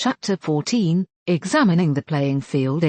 Chapter 14, Examining the Playing Field.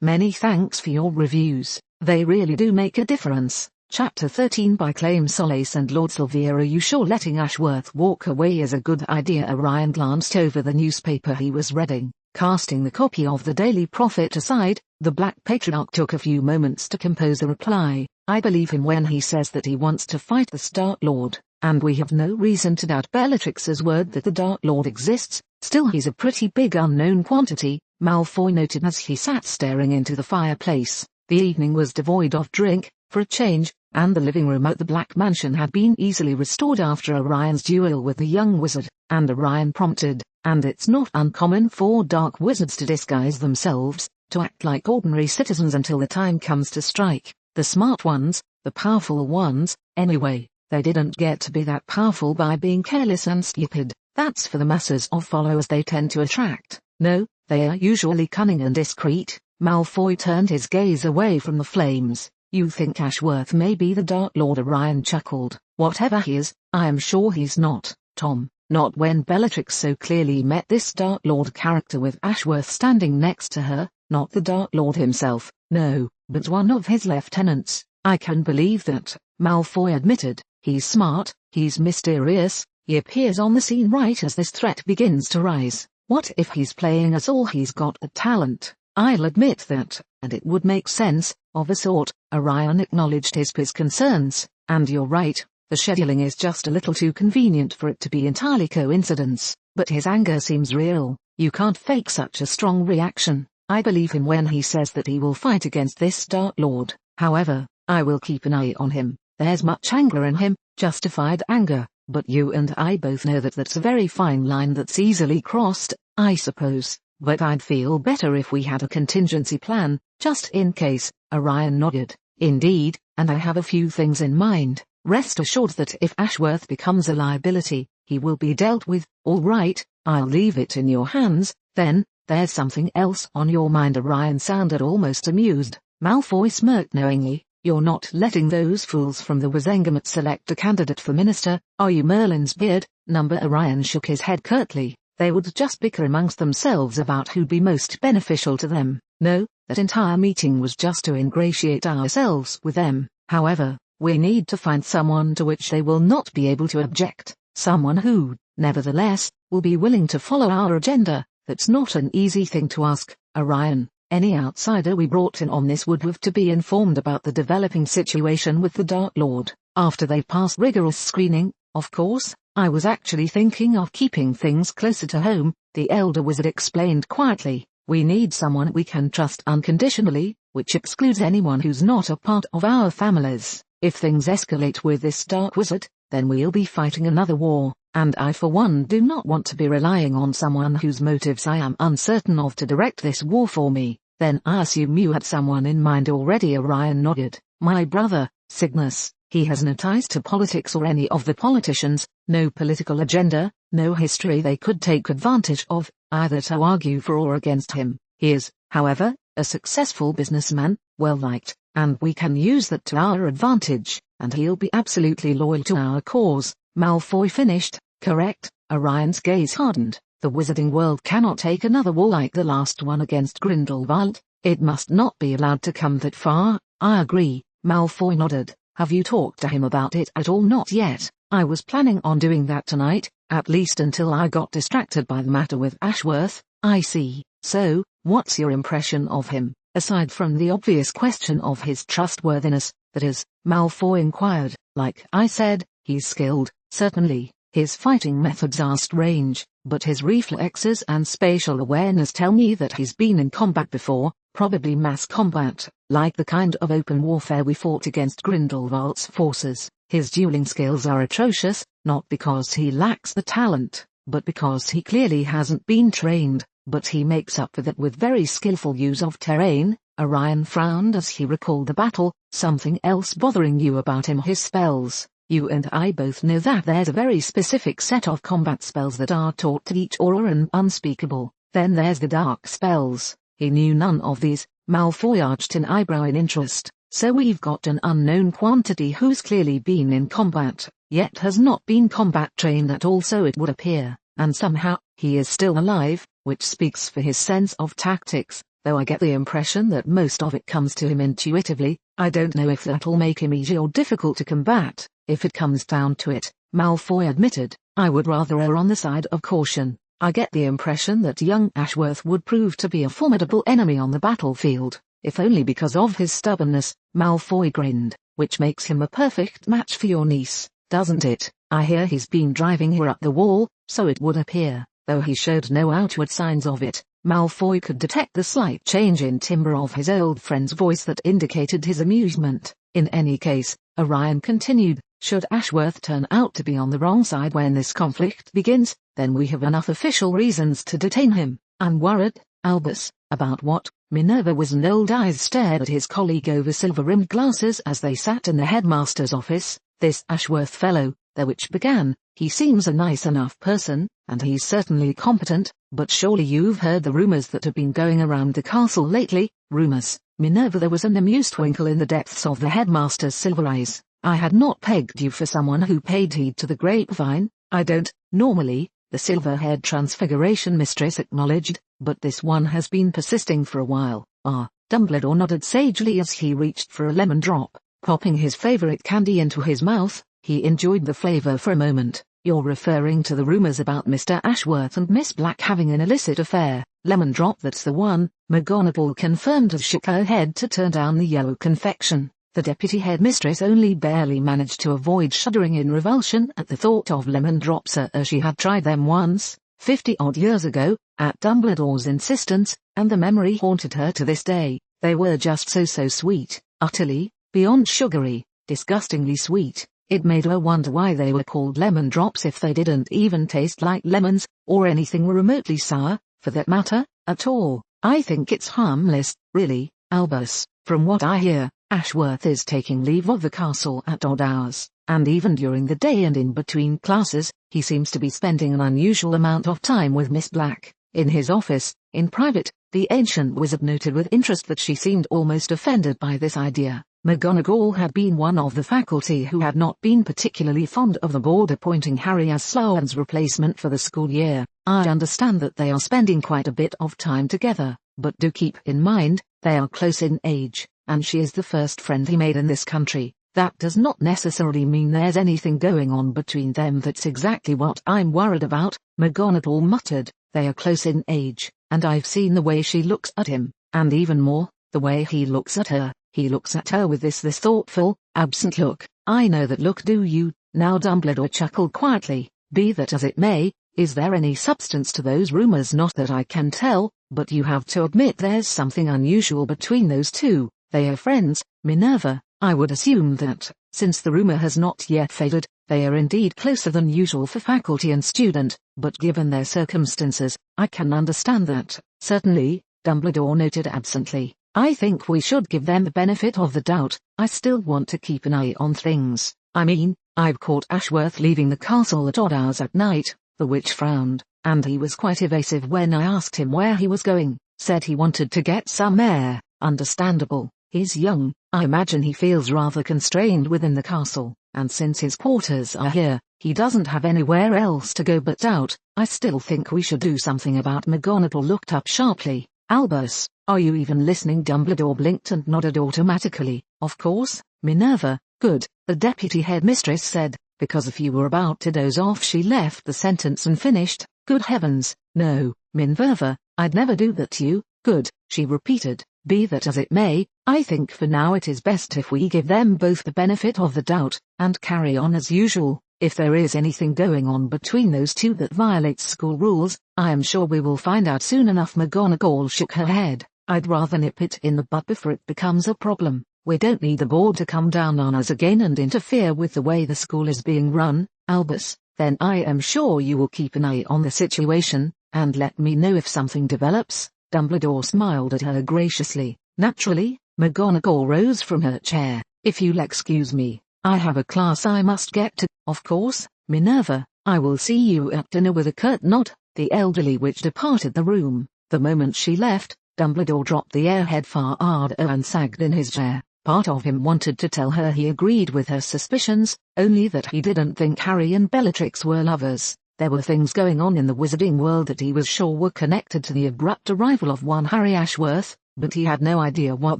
Many thanks for your reviews, they really do make a difference. Chapter 13 By Claim Solace and Lord Silvere. Are you sure letting Ashworth walk away is a good idea? Orion glanced over the newspaper he was reading. Casting the copy of the Daily Prophet aside, the Black Patriarch took a few moments to compose a reply. I believe him when he says that he wants to fight the Dark Lord, and we have no reason to doubt Bellatrix's word that the Dark Lord exists. Still, he's a pretty big unknown quantity, Malfoy noted as he sat staring into the fireplace. The evening was devoid of drink, for a change, and the living room at the Black Mansion had been easily restored after Orion's duel with the young wizard, and Orion prompted, and it's not uncommon for dark wizards to disguise themselves, to act like ordinary citizens until the time comes to strike. The smart ones, the powerful ones, anyway, they didn't get to be that powerful by being careless and stupid. That's for the masses of followers they tend to attract. No, they are usually cunning and discreet. Malfoy turned his gaze away from the flames. You think Ashworth may be the Dark Lord? Orion chuckled. Whatever he is, I am sure he's not, Tom. Not when Bellatrix so clearly met this Dark Lord character with Ashworth standing next to her. Not the Dark Lord himself, no, but one of his lieutenants. I can believe that, Malfoy admitted. He's smart, he's mysterious, he appears on the scene right as this threat begins to rise. What if he's playing us all? He's got the talent. I'll admit that, and it would make sense, of a sort. Orion acknowledged his concerns, and you're right, the scheduling is just a little too convenient for it to be entirely coincidence, but his anger seems real. You can't fake such a strong reaction. I believe him when he says that he will fight against this Dark Lord. However, I will keep an eye on him. There's much anger in him, justified anger, but you and I both know that that's a very fine line that's easily crossed, I suppose. But I'd feel better if we had a contingency plan, just in case. Orion nodded. Indeed, and I have a few things in mind. Rest assured that if Ashworth becomes a liability, he will be dealt with. All right, I'll leave it in your hands. Then, there's something else on your mind. Orion sounded almost amused. Malfoy smirked knowingly. You're not letting those fools from the Wizengamot select a candidate for minister, are you? Merlin's beard, number. Orion shook his head curtly. They would just bicker amongst themselves about who'd be most beneficial to them. No, that entire meeting was just to ingratiate ourselves with them. However, we need to find someone to which they will not be able to object. Someone who, nevertheless, will be willing to follow our agenda. That's not an easy thing to ask, Orion. Any outsider we brought in on this would have to be informed about the developing situation with the Dark Lord, after they've passed rigorous screening, of course. I was actually thinking of keeping things closer to home, the elder wizard explained quietly. We need someone we can trust unconditionally, which excludes anyone who's not a part of our families. If things escalate with this dark wizard, then we'll be fighting another war, and I for one do not want to be relying on someone whose motives I am uncertain of to direct this war for me. Then I assume you had someone in mind already. Orion nodded. My brother, Cygnus. He has no ties to politics or any of the politicians, no political agenda, no history they could take advantage of, either to argue for or against him. He is, however, a successful businessman, well liked, and we can use that to our advantage, and he'll be absolutely loyal to our cause. Malfoy finished. Correct. Orion's gaze hardened. The wizarding world cannot take another war like the last one against Grindelwald. It must not be allowed to come that far. I agree. Malfoy nodded. Have you talked to him about it at all? Not yet. I was planning on doing that tonight, at least until I got distracted by the matter with Ashworth. I see. So, what's your impression of him, aside from the obvious question of his trustworthiness, that is? Malfoy inquired. Like I said, he's skilled, certainly. His fighting methods are strange, but his reflexes and spatial awareness tell me that he's been in combat before, probably mass combat, like the kind of open warfare we fought against Grindelwald's forces. His dueling skills are atrocious, not because he lacks the talent, but because he clearly hasn't been trained, but he makes up for that with very skillful use of terrain. Orion frowned as he recalled the battle. Something else bothering you about him? His spells. You and I both know that there's a very specific set of combat spells that are taught to each aura and unspeakable. Then there's the dark spells. He knew none of these. Malfoy arched an eyebrow in interest. So we've got an unknown quantity who's clearly been in combat, yet has not been combat trained at all, so it would appear, and somehow, he is still alive. which speaks for his sense of tactics, though I get the impression that most of it comes to him intuitively. I don't know if that'll make him easy or difficult to combat. If it comes down to it, Malfoy admitted, I would rather err on the side of caution. I get the impression that young Ashworth would prove to be a formidable enemy on the battlefield, if only because of his stubbornness. Malfoy grinned, which makes him a perfect match for your niece, doesn't it? I hear he's been driving her up the wall, so it would appear, though he showed no outward signs of it. Malfoy could detect the slight change in timbre of his old friend's voice that indicated his amusement. In any case, Orion continued, should Ashworth turn out to be on the wrong side when this conflict begins, then we have enough official reasons to detain him. I'm worried, Albus. About what? Minerva was, and old eyes stared at his colleague over silver-rimmed glasses as they sat in the headmaster's office. This Ashworth fellow, the witch began, he seems a nice enough person, and he's certainly competent, but surely you've heard the rumors that have been going around the castle lately. Rumors, Minerva. There was an amused twinkle in the depths of the headmaster's silver eyes. I had not pegged you for someone who paid heed to the grapevine. I don't, normally, the silver-haired transfiguration mistress acknowledged, but this one has been persisting for a while. Ah, Dumbledore nodded sagely as he reached for a lemon drop, popping his favorite candy into his mouth. He enjoyed the flavor for a moment. You're referring to the rumors about Mr. Ashworth and Miss Black having an illicit affair. Lemon drop, that's the one, McGonagall confirmed as shook her head to turn down the yellow confection. The deputy headmistress only barely managed to avoid shuddering in revulsion at the thought of lemon drops, as she had tried them once, 50-odd years ago, at Dumbledore's insistence, and the memory haunted her to this day. They were just so sweet, utterly, beyond sugary, disgustingly sweet. It made her wonder why they were called lemon drops if they didn't even taste like lemons, or anything remotely sour, for that matter, at all. I think it's harmless, really, Albus. From what I hear, Ashworth is taking leave of the castle at odd hours, and even during the day and in between classes, he seems to be spending an unusual amount of time with Miss Black. In his office, in private, the ancient wizard noted with interest that she seemed almost offended by this idea. McGonagall had been one of the faculty who had not been particularly fond of the board appointing Harry as Sloane's replacement for the school year. I understand that they are spending quite a bit of time together, but do keep in mind, they are close in age, and she is the first friend he made in this country. That does not necessarily mean there's anything going on between them. That's exactly what I'm worried about, McGonagall muttered. They are close in age, and I've seen the way she looks at him, and even more, the way he looks at her. He looks at her with this thoughtful, absent look. I know that look, do you? Now Dumbledore chuckled quietly. Be that as it may, is there any substance to those rumors? Not that I can tell, but you have to admit there's something unusual between those two. They are friends, Minerva. I would assume that, since the rumor has not yet faded, they are indeed closer than usual for faculty and student, but given their circumstances, I can understand that. Certainly, Dumbledore noted absently. I think we should give them the benefit of the doubt. I still want to keep an eye on things. I mean, I've caught Ashworth leaving the castle at odd hours at night. The witch frowned, and he was quite evasive when I asked him where he was going. Said he wanted to get some air. Understandable. He's young. I imagine he feels rather constrained within the castle, and since his quarters are here, he doesn't have anywhere else to go but out. I still think we should do something about. McGonagall looked up sharply. Albus, are you even listening? Dumbledore blinked and nodded automatically. Of course, Minerva. Good, the deputy headmistress said, because if you were about to doze off. She left the sentence and finished. Good heavens, no, Minerva, I'd never do that to you. Good, she repeated. Be that as it may, I think for now it is best if we give them both the benefit of the doubt, and carry on as usual. If there is anything going on between those two that violates school rules, I am sure we will find out soon enough. McGonagall shook her head. I'd rather nip it in the bud before it becomes a problem. We don't need the board to come down on us again and interfere with the way the school is being run, Albus. Then I am sure you will keep an eye on the situation, and let me know if something develops. Dumbledore smiled at her graciously. Naturally, McGonagall rose from her chair. If you'll excuse me, I have a class I must get to. Of course, Minerva, I will see you at dinner. With a curt nod, the elderly witch departed the room. The moment she left, Dumbledore dropped the airhead farther and sagged in his chair. Part of him wanted to tell her he agreed with her suspicions, only that he didn't think Harry and Bellatrix were lovers. There were things going on in the wizarding world that he was sure were connected to the abrupt arrival of one Harry Ashworth, but he had no idea what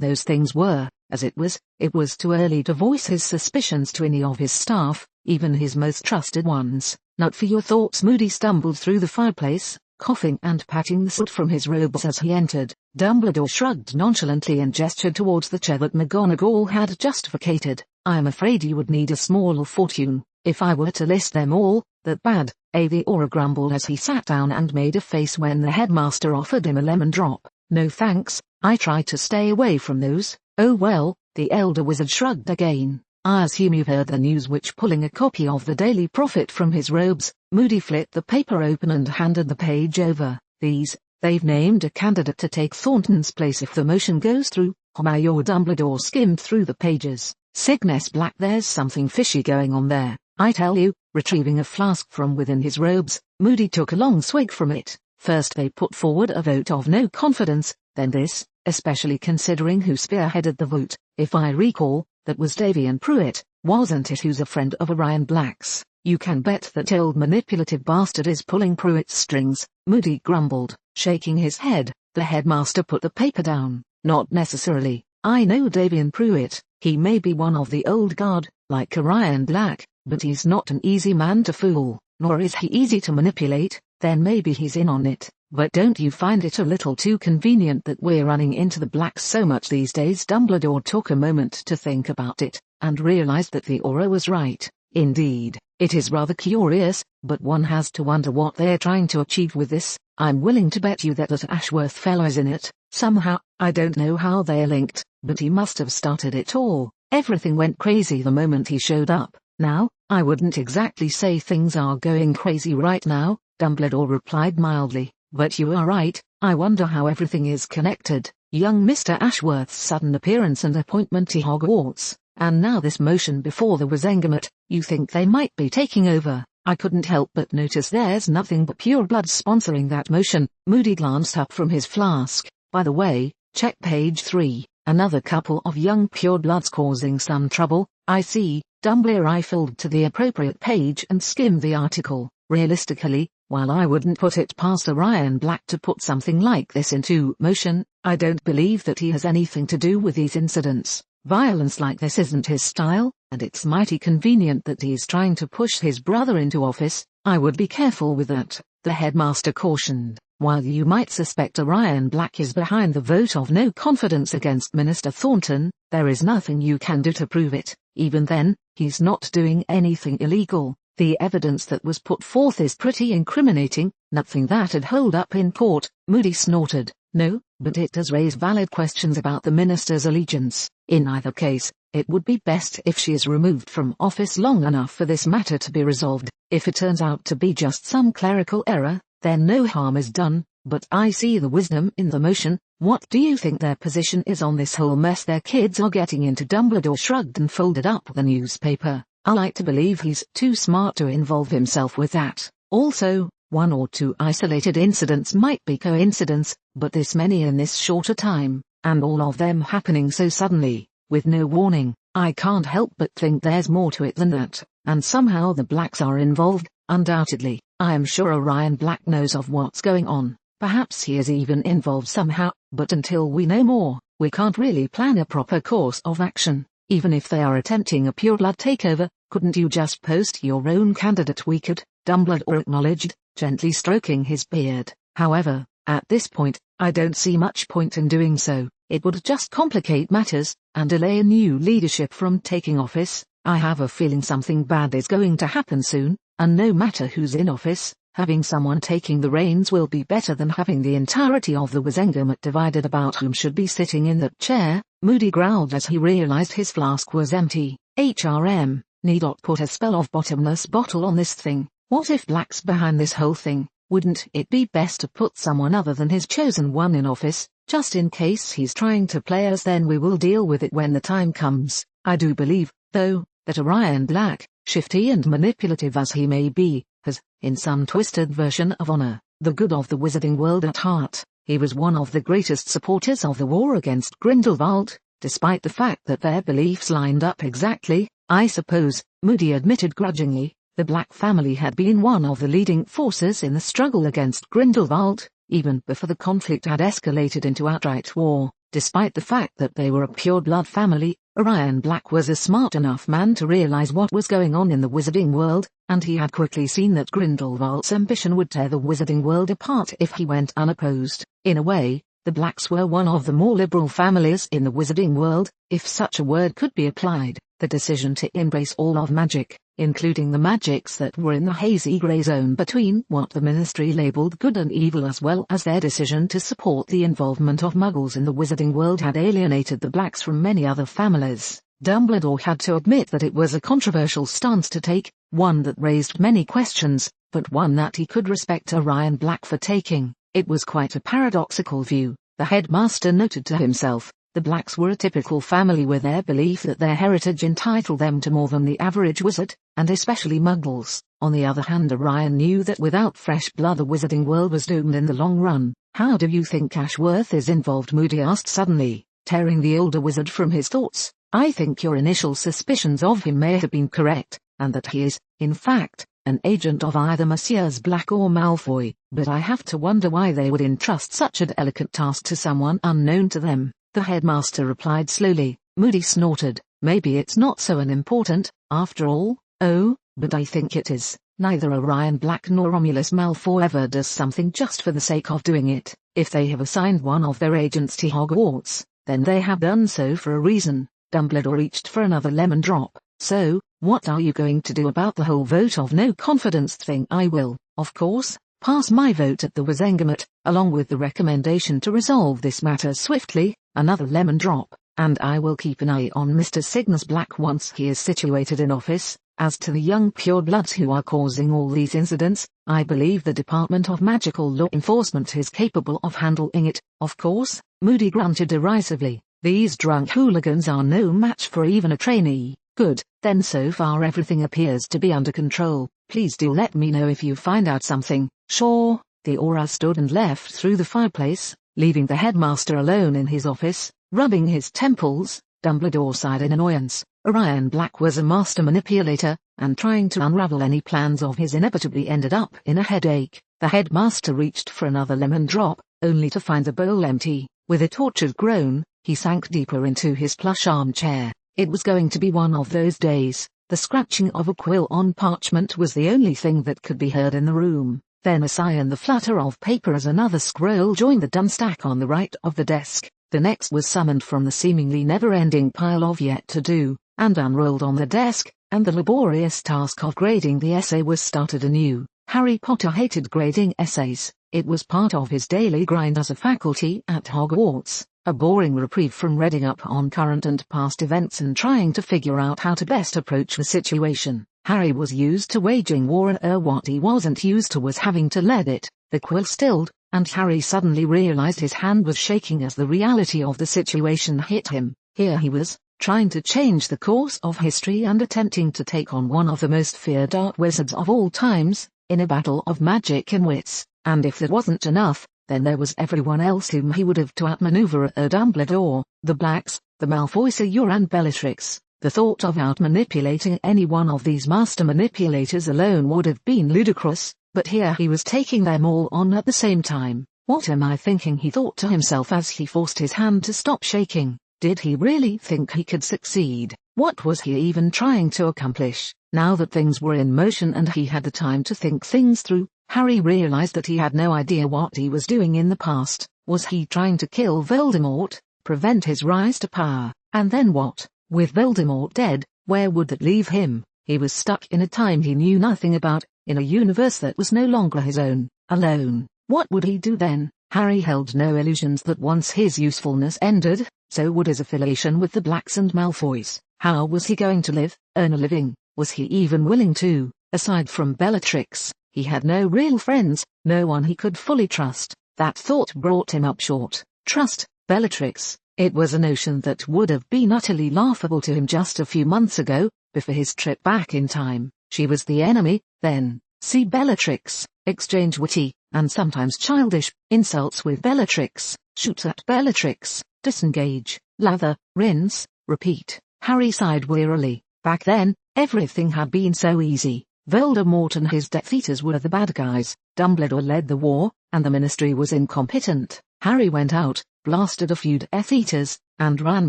those things were. As it was too early to voice his suspicions to any of his staff, even his most trusted ones. Not for your thoughts. Moody stumbled through the fireplace, coughing and patting the soot from his robes as he entered. Dumbledore shrugged nonchalantly and gestured towards the chair that McGonagall had just vacated. I am afraid you would need a small fortune, if I were to list them all. That bad, the Auror grumbled as he sat down and made a face when the headmaster offered him a lemon drop. No thanks, I try to stay away from those. Oh well, the elder wizard shrugged again. I assume you've heard the news. Which, pulling a copy of the Daily Prophet from his robes, Moody flipped the paper open and handed the page over. They've named a candidate to take Thornton's place if the motion goes through. Mayor Dumbledore skimmed through the pages. Cygnus Black, there's something fishy going on there, I tell you. Retrieving a flask from within his robes, Moody took a long swig from it. First they put forward a vote of no confidence, then this, especially considering who spearheaded the vote. If I recall, that was Davian Pruitt, wasn't it? Who's a friend of Orion Black's. You can bet that old manipulative bastard is pulling Pruitt's strings, Moody grumbled, shaking his head. The headmaster put the paper down. Not necessarily. I know Davian Pruitt. He may be one of the old guard, like Orion Black, but he's not an easy man to fool, nor is he easy to manipulate. Then maybe he's in on it. But don't you find it a little too convenient that we're running into the Blacks so much these days? Dumbledore took a moment to think about it, and realized that the Auror was right. Indeed, it is rather curious, but one has to wonder what they're trying to achieve with this. I'm willing to bet you that Ashworth fellow's in it, somehow. I don't know how they're linked, but he must have started it all. Everything went crazy the moment he showed up. Now, I wouldn't exactly say things are going crazy right now, Dumbledore replied mildly, but you are right. I wonder how everything is connected. Young Mr. Ashworth's sudden appearance and appointment to Hogwarts, and now this motion before the Wizengamot. You think they might be taking over? I couldn't help but notice there's nothing but purebloods sponsoring that motion. Moody glanced up from his flask. By the way, check page 3. Another couple of young purebloods causing some trouble. I see. Dumbledore rifled to the appropriate page and skimmed the article. Realistically, while I wouldn't put it past Orion Black to put something like this into motion, I don't believe that he has anything to do with these incidents. Violence like this isn't his style, and it's mighty convenient that he's trying to push his brother into office. I would be careful with that, the headmaster cautioned. While you might suspect Orion Black is behind the vote of no confidence against Minister Thornton, there is nothing you can do to prove it. Even then, he's not doing anything illegal. The evidence that was put forth is pretty incriminating, nothing that'd hold up in court. Moody snorted. No, but it does raise valid questions about the minister's allegiance. In either case, it would be best if she is removed from office long enough for this matter to be resolved. If it turns out to be just some clerical error, then no harm is done, but I see the wisdom in the motion. What do you think their position is on this whole mess their kids are getting into? Dumbledore shrugged and folded up the newspaper. I like to believe he's too smart to involve himself with that. Also, one or two isolated incidents might be coincidence, but this many in this shorter time, and all of them happening so suddenly, with no warning, I can't help but think there's more to it than that, and somehow the Blacks are involved. Undoubtedly, I am sure Orion Black knows of what's going on. Perhaps he is even involved somehow, but until we know more, we can't really plan a proper course of action. Even if they are attempting a pureblood takeover, couldn't you just post your own candidate? We could, Dumbledore acknowledged, gently stroking his beard. However, at this point, I don't see much point in doing so. It would just complicate matters, and delay a new leadership from taking office. I have a feeling something bad is going to happen soon, and no matter who's in office, having someone taking the reins will be better than having the entirety of the Wizengamot divided about whom should be sitting in that chair. Moody growled as he realized his flask was empty. HRM, need not put a spell of bottomless bottle on this thing. What if Black's behind this whole thing? Wouldn't it be best to put someone other than his chosen one in office, just in case he's trying to play us? Then we will deal with it when the time comes. I do believe, though, that Orion Black, shifty and manipulative as he may be, has, in some twisted version of honor, the good of the wizarding world at heart. He was one of the greatest supporters of the war against Grindelwald, despite the fact that their beliefs lined up exactly, I suppose, Moody admitted grudgingly. The Black family had been one of the leading forces in the struggle against Grindelwald, even before the conflict had escalated into outright war. Despite the fact that they were a pure-blood family, Orion Black was a smart enough man to realize what was going on in the wizarding world, and he had quickly seen that Grindelwald's ambition would tear the wizarding world apart if he went unopposed. In a way, the Blacks were one of the more liberal families in the wizarding world, if such a word could be applied. The decision to embrace all of magic, including the magics that were in the hazy grey zone between what the Ministry labeled good and evil, as well as their decision to support the involvement of Muggles in the wizarding world, had alienated the Blacks from many other families. Dumbledore had to admit that it was a controversial stance to take, one that raised many questions, but one that he could respect Orion Black for taking. It was quite a paradoxical view, the headmaster noted to himself. The Blacks were a typical family with their belief that their heritage entitled them to more than the average wizard, and especially Muggles. On the other hand, Orion knew that without fresh blood the wizarding world was doomed in the long run. "How do you think Ashworth is involved?" Moody asked suddenly, tearing the older wizard from his thoughts. "I think your initial suspicions of him may have been correct, and that he is, in fact, an agent of either Messieurs Black or Malfoy, but I have to wonder why they would entrust such a delicate task to someone unknown to them." The headmaster replied slowly. Moody snorted. "Maybe it's not so unimportant, after all." "Oh, but I think it is. Neither Orion Black nor Romulus Malfoy ever does something just for the sake of doing it. If they have assigned one of their agents to Hogwarts, then they have done so for a reason." Dumbledore reached for another lemon drop. "So, what are you going to do about the whole vote of no confidence thing?" "I will, of course, pass my vote at the Wizengamot, along with the recommendation to resolve this matter swiftly." Another lemon drop. "And I will keep an eye on Mr. Cygnus Black once he is situated in office. As to the young purebloods who are causing all these incidents, I believe the Department of Magical Law Enforcement is capable of handling it." "Of course," Moody grunted derisively. "These drunk hooligans are no match for even a trainee." "Good, then so far everything appears to be under control. Please do let me know if you find out something." "Sure." The Auror stood and left through the fireplace, leaving the headmaster alone in his office, rubbing his temples. Dumbledore sighed in annoyance. Orion Black was a master manipulator, and trying to unravel any plans of his inevitably ended up in a headache. The headmaster reached for another lemon drop, only to find the bowl empty. With a tortured groan, he sank deeper into his plush armchair. It was going to be one of those days. The scratching of a quill on parchment was the only thing that could be heard in the room. Then a sigh and the flutter of paper as another scroll joined the done stack on the right of the desk. The next was summoned from the seemingly never-ending pile of yet to do, and unrolled on the desk, and the laborious task of grading the essay was started anew. Harry Potter hated grading essays. It was part of his daily grind as a faculty at Hogwarts, a boring reprieve from reading up on current and past events and trying to figure out how to best approach the situation. Harry was used to waging war, and what he wasn't used to was having to lead it. The quill stilled, and Harry suddenly realized his hand was shaking as the reality of the situation hit him. Here he was, trying to change the course of history and attempting to take on one of the most feared dark wizards of all times, in a battle of magic and wits. And if that wasn't enough, then there was everyone else whom he would have to outmaneuver at Dumbledore, the Blacks, the Malfoys, and Bellatrix. The thought of outmanipulating any one of these master manipulators alone would have been ludicrous, but here he was taking them all on at the same time. "What am I thinking?" he thought to himself as he forced his hand to stop shaking. Did he really think he could succeed? What was he even trying to accomplish? Now that things were in motion and he had the time to think things through, Harry realized that he had no idea what he was doing in the past. Was he trying to kill Voldemort, prevent his rise to power, and then what? With Voldemort dead, where would that leave him? He was stuck in a time he knew nothing about, in a universe that was no longer his own, alone. What would he do then? Harry held no illusions that once his usefulness ended, so would his affiliation with the Blacks and Malfoys. How was he going to live, earn a living? Was he even willing to? Aside from Bellatrix, he had no real friends, no one he could fully trust. That thought brought him up short. Trust Bellatrix. It was a notion that would have been utterly laughable to him just a few months ago, before his trip back in time. She was the enemy, then. See Bellatrix, exchange witty, and sometimes childish, insults with Bellatrix, shoot at Bellatrix, disengage, lather, rinse, repeat. Harry sighed wearily. Back then, everything had been so easy. Voldemort and his Death Eaters were the bad guys, Dumbledore led the war, and the Ministry was incompetent. Harry went out, blasted a few Death Eaters, and ran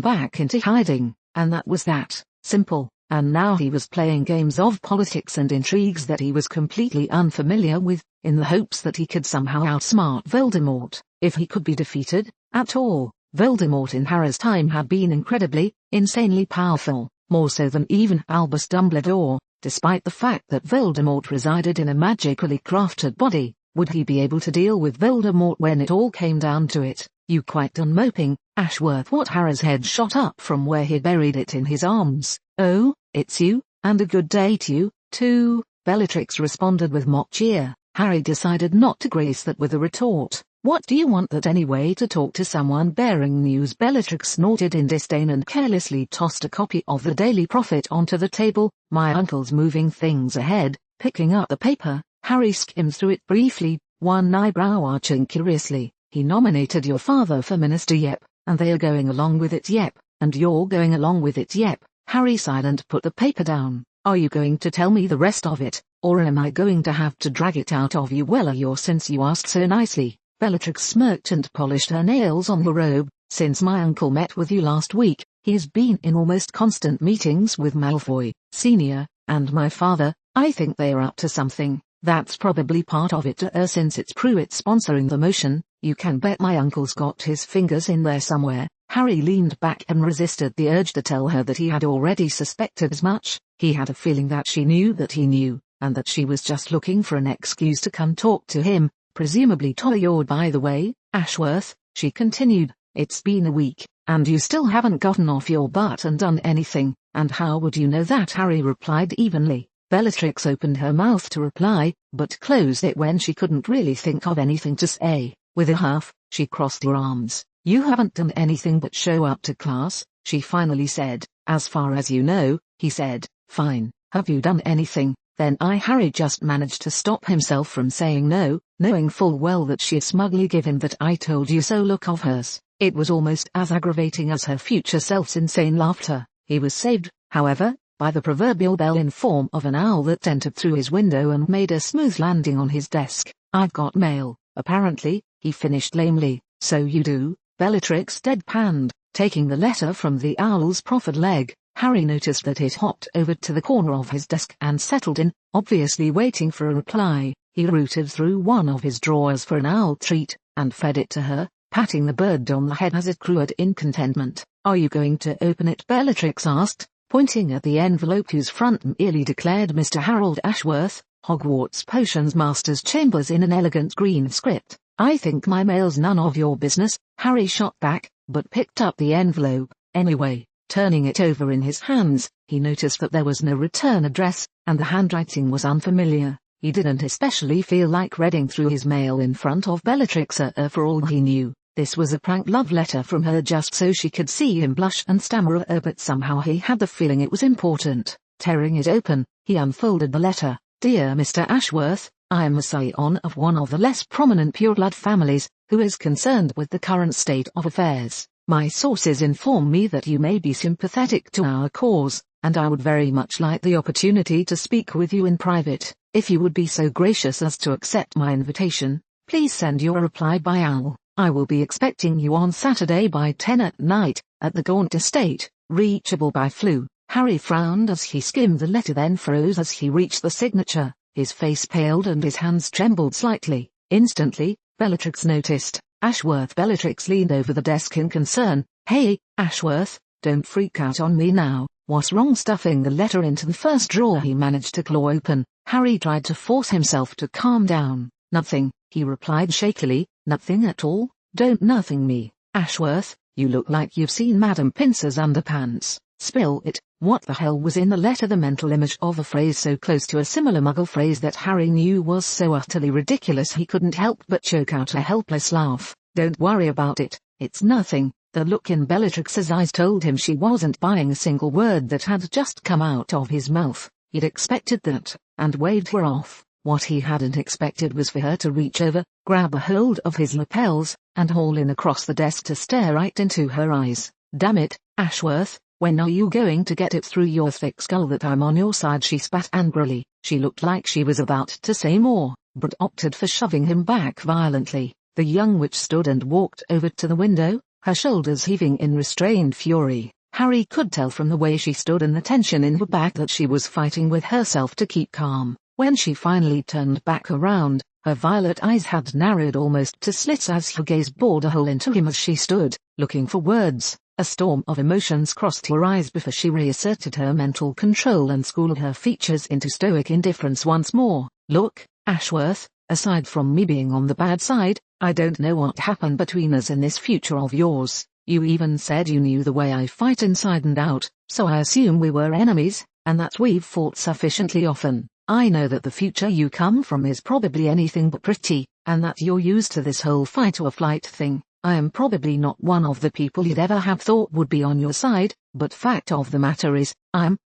back into hiding, and that was that. Simple. And now he was playing games of politics and intrigues that he was completely unfamiliar with, in the hopes that he could somehow outsmart Voldemort, if he could be defeated, at all. Voldemort in Harry's time had been incredibly, insanely powerful, more so than even Albus Dumbledore. Despite the fact that Voldemort resided in a magically crafted body, would he be able to deal with Voldemort when it all came down to it? You quite done moping, Ashworth? What? Harry's head shot up from where he'd buried it in his arms. Oh, it's you, and a good day to you, too, Bellatrix responded with mock cheer. Harry decided not to grace that with a retort. What do you want that anyway? To talk to someone bearing news? Bellatrix snorted in disdain and carelessly tossed a copy of the Daily Prophet onto the table. My uncle's moving things ahead. Picking up the paper, Harry skimmed through it briefly, one eyebrow arching curiously. He nominated your father for minister, yep, and they are going along with it, yep, and you're going along with it, yep. Harry sighed and put the paper down. Are you going to tell me the rest of it, or am I going to have to drag it out of you? Well, since you asked so nicely. Bellatrix smirked and polished her nails on the robe. Since my uncle met with you last week, he has been in almost constant meetings with Malfoy, Senior, and my father. I think they are up to something. That's probably part of it, since it's Pruitt sponsoring the motion. You can bet my uncle's got his fingers in there somewhere. Harry leaned back and resisted the urge to tell her that he had already suspected as much. He had a feeling that she knew that he knew, and that she was just looking for an excuse to come talk to him. Presumably tired. By the way, Ashworth, she continued, it's been a week, and you still haven't gotten off your butt and done anything. And how would you know that? Harry replied evenly. Bellatrix opened her mouth to reply, but closed it when she couldn't really think of anything to say. With a huff, she crossed her arms. You haven't done anything but show up to class, she finally said. As far as you know, he said. Fine. Have you done anything? Then Harry just managed to stop himself from saying no, knowing full well that she'd smugly give him that I told you so look of hers. It was almost as aggravating as her future self's insane laughter. He was saved, however, by the proverbial bell in form of an owl that entered through his window and made a smooth landing on his desk. I've got mail, apparently, he finished lamely. So you do? Bellatrix deadpanned, taking the letter from the owl's proffered leg. Harry noticed that it hopped over to the corner of his desk and settled in, obviously waiting for a reply. He rooted through one of his drawers for an owl treat, and fed it to her, patting the bird on the head as it crowed in contentment. Are you going to open it? Bellatrix asked, pointing at the envelope whose front merely declared Mr. Harold Ashworth, Hogwarts Potions Master's Chambers in an elegant green script. I think my mail's none of your business, Harry shot back, but picked up the envelope, anyway. Turning it over in his hands, he noticed that there was no return address, and the handwriting was unfamiliar. He didn't especially feel like reading through his mail in front of Bellatrix, for all he knew. This was a prank love letter from her just so she could see him blush and stammer, but somehow he had the feeling it was important. Tearing it open, he unfolded the letter. Dear Mr. Ashworth, I am a scion of one of the less prominent pureblood families, who is concerned with the current state of affairs. My sources inform me that you may be sympathetic to our cause, and I would very much like the opportunity to speak with you in private. If you would be so gracious as to accept my invitation, please send your reply by owl. I will be expecting you on Saturday by 10 at night, at the Gaunt Estate, reachable by flu. Harry frowned as he skimmed the letter, then froze as he reached the signature. His face paled and his hands trembled slightly. Instantly, Bellatrix noticed. Ashworth. Bellatrix leaned over the desk in concern. Hey, Ashworth, don't freak out on me now. What's wrong? Stuffing the letter into the first drawer he managed to claw open, Harry tried to force himself to calm down. Nothing, he replied shakily. Nothing at all? Don't nothing me. Ashworth, you look like you've seen Madame Pincer's underpants. Spill it. What the hell was in the letter? The mental image of a phrase so close to a similar Muggle phrase that Harry knew was so utterly ridiculous he couldn't help but choke out a helpless laugh. Don't worry about it, it's nothing. The look in Bellatrix's eyes told him she wasn't buying a single word that had just come out of his mouth. He'd expected that, and waved her off. What he hadn't expected was for her to reach over, grab a hold of his lapels, and haul in across the desk to stare right into her eyes. Damn it, Ashworth, When are you going to get it through your thick skull that I'm on your side? She spat angrily. She looked like she was about to say more, but opted for shoving him back violently. The young witch stood and walked over to the window, her shoulders heaving in restrained fury. Harry could tell from the way she stood and the tension in her back that she was fighting with herself to keep calm. When she finally turned back around, her violet eyes had narrowed almost to slits as her gaze bored a hole into him as she stood, looking for words. A storm of emotions crossed her eyes before she reasserted her mental control and schooled her features into stoic indifference once more. Look, Ashworth, aside from me being on the bad side, I don't know what happened between us in this future of yours. You even said you knew the way I fight inside and out, so I assume we were enemies, and that we've fought sufficiently often. I know that the future you come from is probably anything but pretty, and that you're used to this whole fight or flight thing. I am probably not one of the people you'd ever have thought would be on your side, but fact of the matter is,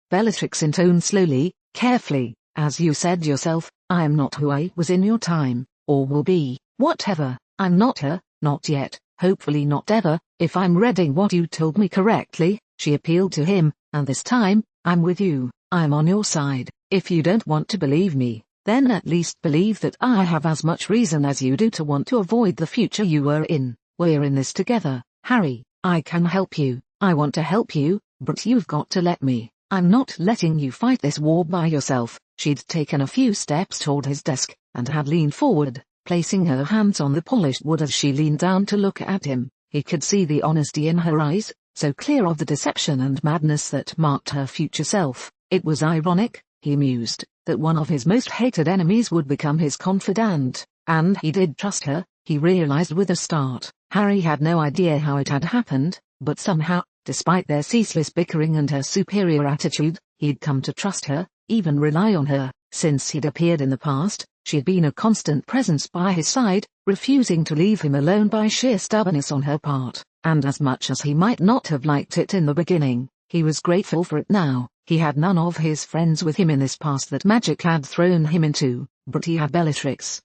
Bellatrix intoned slowly, carefully, as you said yourself, I am not who I was in your time, or will be, whatever. I'm not her, not yet, hopefully not ever. If I'm reading what you told me correctly, she appealed to him, and this time, I'm with you, I'm on your side. If you don't want to believe me, then at least believe that I have as much reason as you do to want to avoid the future you were in. We're in this together, Harry. I can help you. I want to help you, but you've got to let me. I'm not letting you fight this war by yourself. She'd taken a few steps toward his desk, and had leaned forward, placing her hands on the polished wood as she leaned down to look at him. He could see the honesty in her eyes, so clear of the deception and madness that marked her future self. It was ironic, he mused, that one of his most hated enemies would become his confidant, and he did trust her, he realized with a start. Harry had no idea how it had happened, but somehow, despite their ceaseless bickering and her superior attitude, he'd come to trust her, even rely on her. Since he'd appeared in the past, she'd been a constant presence by his side, refusing to leave him alone by sheer stubbornness on her part. And as much as he might not have liked it in the beginning, he was grateful for it now. He had none of his friends with him in this past that magic had thrown him into, but he had Bellatrix,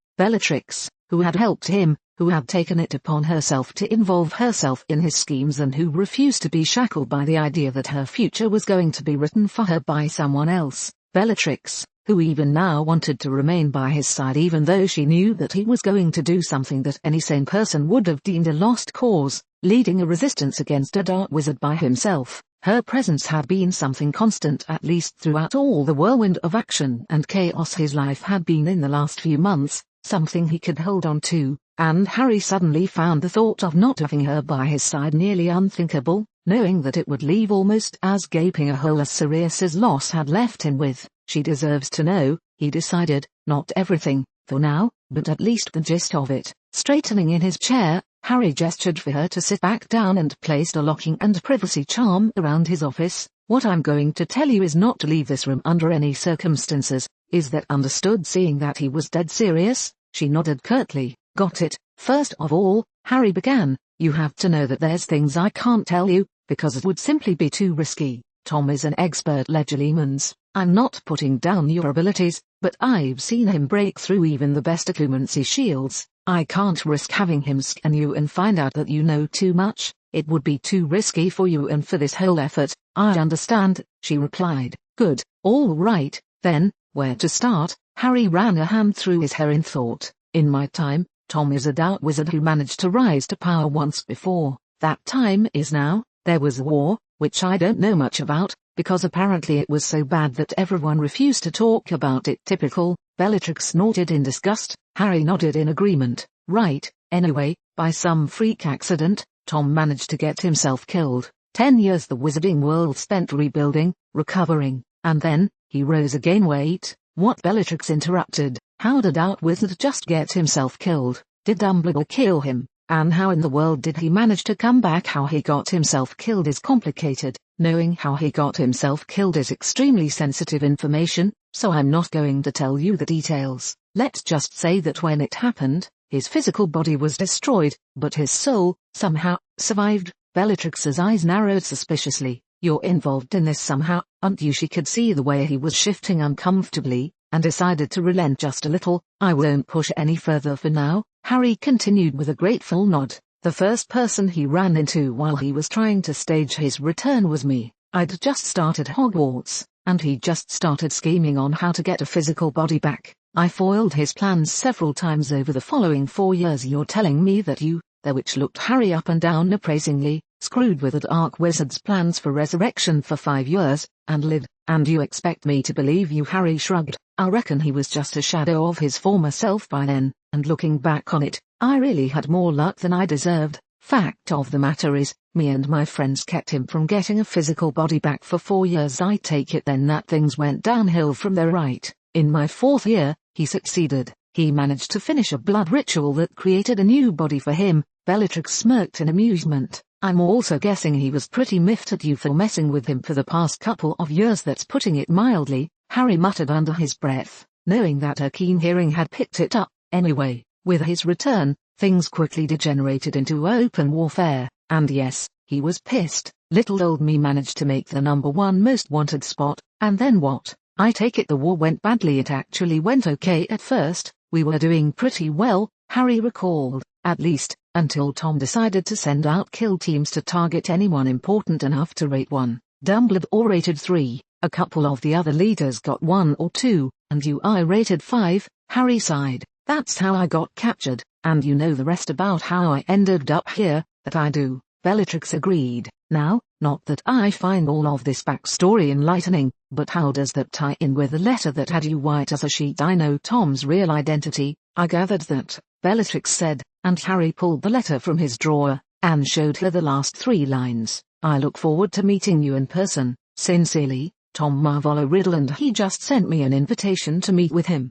who had helped him, who had taken it upon herself to involve herself in his schemes and who refused to be shackled by the idea that her future was going to be written for her by someone else. Bellatrix, who even now wanted to remain by his side even though she knew that he was going to do something that any sane person would have deemed a lost cause, leading a resistance against a dark wizard by himself. Her presence had been something constant at least throughout all the whirlwind of action and chaos his life had been in the last few months, something he could hold on to, and Harry suddenly found the thought of not having her by his side nearly unthinkable, knowing that it would leave almost as gaping a hole as Sirius's loss had left him with. She deserves to know, he decided, not everything, for now, but at least the gist of it. Straightening in his chair, Harry gestured for her to sit back down and placed a locking and privacy charm around his office. What I'm going to tell you is not to leave this room under any circumstances. Is that understood? Seeing that he was dead serious, she nodded curtly. Got it. First of all, Harry began, you have to know that there's things I can't tell you, because it would simply be too risky. Tom is an expert legilimens. I'm not putting down your abilities, but I've seen him break through even the best occlumency shields. I can't risk having him scan you and find out that you know too much. It would be too risky for you and for this whole effort. I understand, she replied. Good, all right, then, where to start? Harry ran a hand through his hair in thought. In my time, Tom is a dark wizard who managed to rise to power once before. That time is now. There was a war, which I don't know much about, because apparently it was so bad that everyone refused to talk about it. Typical. Bellatrix snorted in disgust. Harry nodded in agreement. Right, anyway, by some freak accident, Tom managed to get himself killed. 10 years the wizarding world spent rebuilding, recovering, and then, he rose again. Wait, what? Bellatrix interrupted. How did our wizard just get himself killed? Did Dumbledore kill him? And how in the world did he manage to come back? How he got himself killed is complicated. Knowing how he got himself killed is extremely sensitive information, so I'm not going to tell you the details. Let's just say that when it happened, his physical body was destroyed, but his soul, somehow, survived. Bellatrix's eyes narrowed suspiciously. You're involved in this somehow, aren't you? She could see the way he was shifting uncomfortably, and decided to relent just a little. I won't push any further for now, Harry continued with a grateful nod. The first person he ran into while he was trying to stage his return was me. I'd just started Hogwarts, and he just started scheming on how to get a physical body back. I foiled his plans several times over the following 4 years. You're telling me that you, the witch looked Harry up and down appraisingly, screwed with the Dark Wizard's plans for resurrection for 5 years, and lived, and you expect me to believe you? Harry shrugged. I reckon he was just a shadow of his former self by then, and looking back on it, I really had more luck than I deserved. Fact of the matter is, me and my friends kept him from getting a physical body back for 4 years. I take it then that things went downhill from there, right? In my 4th year, he succeeded. He managed to finish a blood ritual that created a new body for him. Bellatrix smirked in amusement. I'm also guessing he was pretty miffed at you for messing with him for the past couple of years. That's putting it mildly, Harry muttered under his breath, knowing that her keen hearing had picked it up. Anyway, with his return, things quickly degenerated into open warfare, and yes, he was pissed. Little old me managed to make the #1 most wanted spot, and then what? I take it the war went badly. It actually went okay at first. We were doing pretty well, Harry recalled, at least, until Tom decided to send out kill teams to target anyone important enough to rate 1. Dumbledore rated 3, a couple of the other leaders got 1 or 2, and I rated 5, Harry sighed. That's how I got captured, and you know the rest about how I ended up here. That I do, Bellatrix agreed. Now, not that I find all of this backstory enlightening, but how does that tie in with the letter that had you white as a sheet? I know Tom's real identity, I gathered that, Bellatrix said, and Harry pulled the letter from his drawer, and showed her the last 3 lines. I look forward to meeting you in person. Sincerely, Tom Marvolo Riddle, and he just sent me an invitation to meet with him.